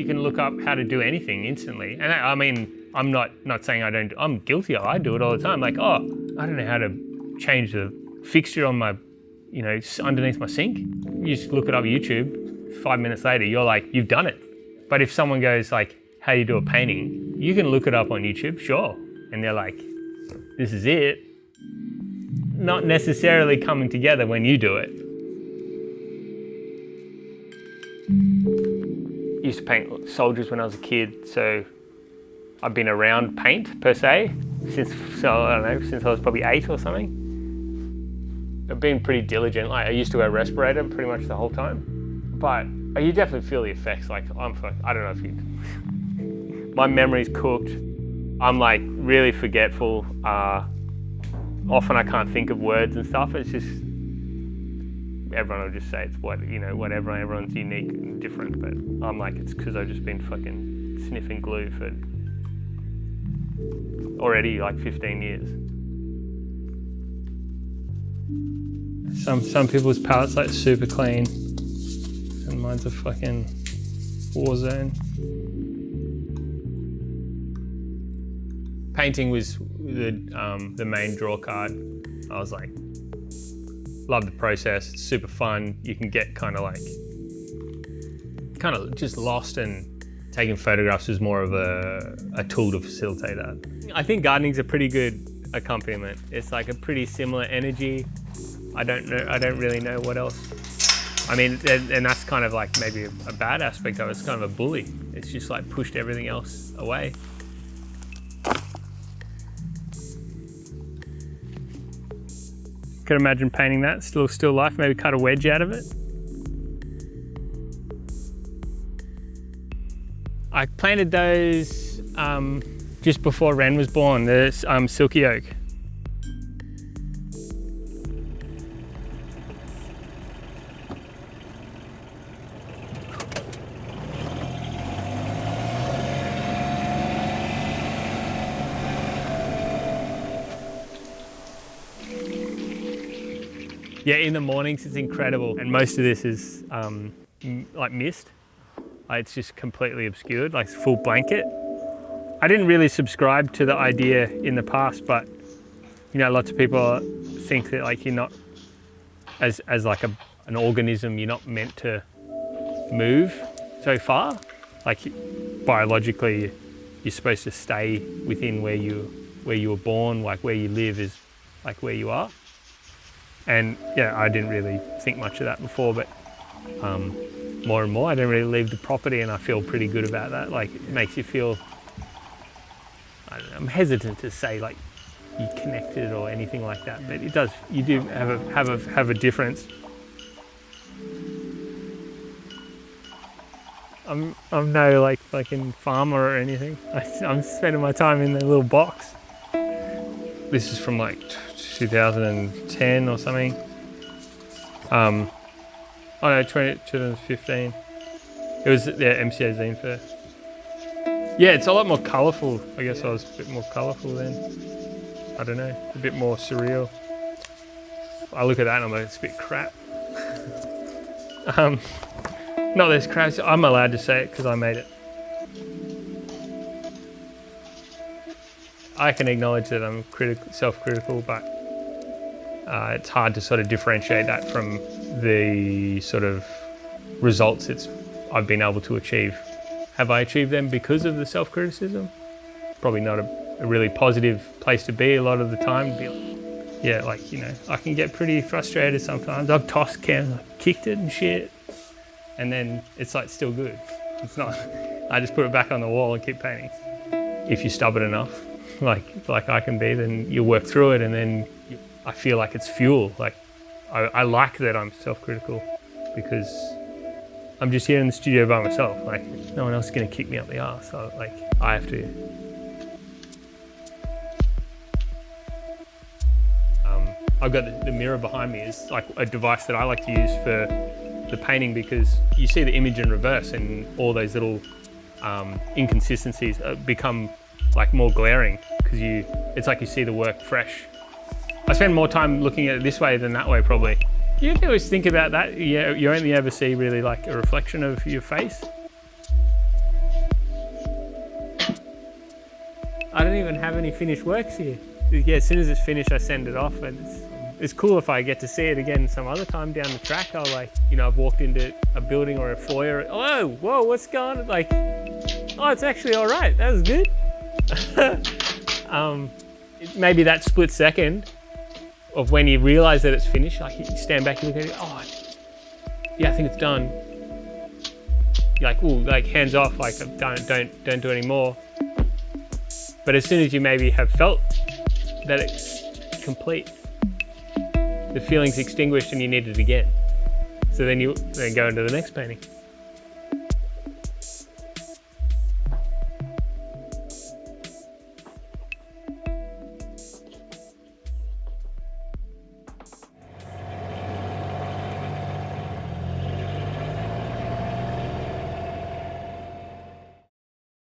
you can look up how to do anything instantly. And I mean, I'm not saying I don't, I'm guilty of it. I do it all the time. Like, oh, I don't know how to change the fixture on my, you know, underneath my sink. You just look it up on YouTube, 5 minutes later, you're like, you've done it. But if someone goes like, how do you do a painting? You can look it up on YouTube, sure. And they're like, this is it. Not necessarily coming together when you do it. I used to paint soldiers when I was a kid, so I've been around paint per se since, so I don't know, since I was probably 8 or something. I've been pretty diligent. Like I used to wear a respirator pretty much the whole time, but you definitely feel the effects. Like I don't know if you, my memory's cooked. I'm like really forgetful. Often I can't think of words and stuff. It's just, everyone will just say it's whatever, everyone's unique and different, but I'm like, it's because I've just been fucking sniffing glue for already like 15 years. Some people's palettes like super clean, and mine's a fucking war zone. Painting was the main draw card. I was like, love the process, it's super fun. You can get kind of just lost, and taking photographs is more of a tool to facilitate that. I think gardening's a pretty good accompaniment. It's like a pretty similar energy. I don't really know what else. I mean, and that's kind of like maybe a bad aspect of it. It's kind of a bully. It's just like pushed everything else away. Could imagine painting that, still life, maybe cut a wedge out of it. I planted those just before Ren was born, the silky oak. Yeah, in the mornings it's incredible, and most of this is like mist. It's just completely obscured, like full blanket. I didn't really subscribe to the idea in the past, but you know, lots of people think that like you're not, as like an organism, you're not meant to move so far. Like biologically, you're supposed to stay within where you were born, like where you live is like where you are. And yeah, I didn't really think much of that before, but more and more, I don't really leave the property, and I feel pretty good about that. Like it makes you feel, I don't know, I'm hesitant to say like you're connected or anything like that, but it does, you do have a difference. I'm no like fucking farmer or anything. I'm spending my time in the little box. This is from like 2010 or something. Oh no, 2015. It was the MCA Zine Fair. Yeah, it's a lot more colourful. I guess I was a bit more colourful then. I don't know, a bit more surreal. I look at that and I'm like, it's a bit crap. Not this crap, I'm allowed to say it because I made it. I can acknowledge that I'm self-critical, but it's hard to sort of differentiate that from the sort of results I've been able to achieve. Have I achieved them because of the self-criticism? Probably not a really positive place to be a lot of the time. Yeah, like, you know, I can get pretty frustrated sometimes. I've tossed cans, I've kicked it and shit, and then it's like still good. It's not, I just put it back on the wall and keep painting. If you're stubborn enough, like I can be, then you work through it, and then I feel like it's fuel. Like I like that I'm self-critical because I'm just here in the studio by myself. Like no one else is gonna kick me up the arse. So like I have to. I've got the mirror behind me is like a device that I like to use for the painting, because you see the image in reverse and all those little inconsistencies become like more glaring because it's like you see the work fresh. I spend more time looking at it this way than that way probably. You always think about that, you only ever see really like a reflection of your face. I don't even have any finished works here. Yeah, as soon as it's finished, I send it off, and it's cool if I get to see it again some other time down the track. I'll like, you know, I've walked into a building or a foyer. Oh, whoa, what's going on? Like, oh, it's actually all right. That was good. Maybe that split second of when you realize that it's finished, like you stand back and look at it. Oh, yeah, I think it's done. You're like, ooh, like hands off. Like, don't do any more. But as soon as you maybe have felt that it's complete, the feeling's extinguished and you need it again. So then you go into the next painting.